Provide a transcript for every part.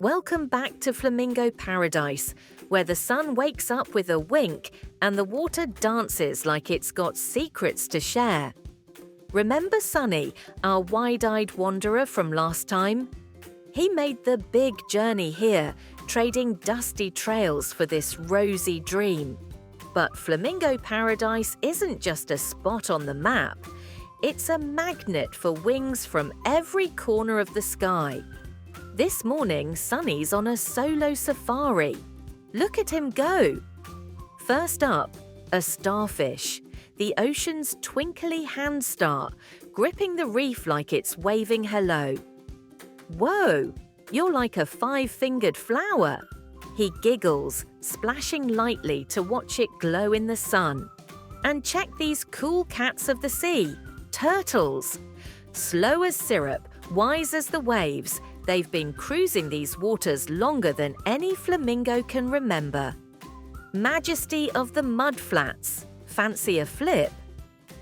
Welcome back to Flamingo Paradise, where the sun wakes up with a wink and the water dances like it's got secrets to share. Remember Sunny, our wide-eyed wanderer from last time? He made the big journey here, trading dusty trails for this rosy dream. But Flamingo Paradise isn't just a spot on the map. It's a magnet for wings from every corner of the sky. This morning, Sunny's on a solo safari. Look at him go! First up, a starfish, the ocean's twinkly hand star, gripping the reef like it's waving hello. Whoa, you're like a five-fingered flower. He giggles, splashing lightly to watch it glow in the sun. And check these cool cats of the sea, turtles. Slow as syrup, wise as the waves, they've been cruising these waters longer than any flamingo can remember. Majesty of the mudflats. Fancy a flip?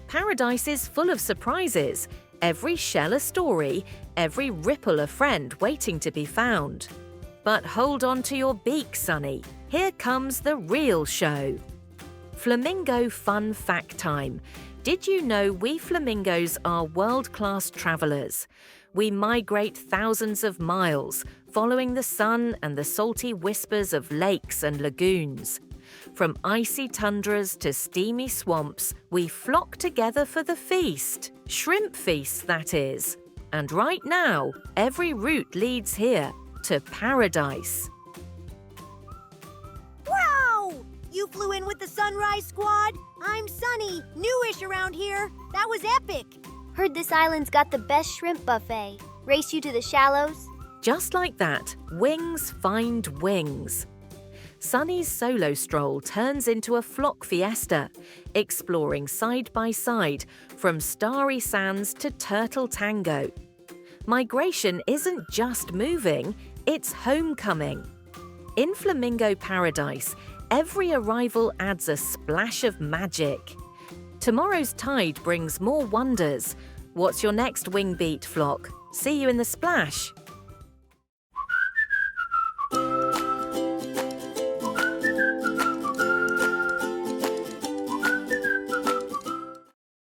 Paradise is full of surprises. Every shell a story, every ripple a friend waiting to be found. But hold on to your beak, Sunny. Here comes the real show. Flamingo Fun Fact Time. Did you know we flamingos are world-class travelers? We migrate thousands of miles, following the sun and the salty whispers of lakes and lagoons. From icy tundras to steamy swamps, we flock together for the feast. Shrimp feasts, that is. And right now, every route leads here, to paradise. Wow! You flew in with the Sunrise Squad? I'm Sunny, newish around here. That was epic. Heard this island's got the best shrimp buffet. Race you to the shallows? Just like that, wings find wings. Sunny's solo stroll turns into a flock fiesta, exploring side by side from starry sands to turtle tango. Migration isn't just moving, it's homecoming. In Flamingo Paradise, every arrival adds a splash of magic. Tomorrow's tide brings more wonders. What's your next wing beat, flock? See you in the splash!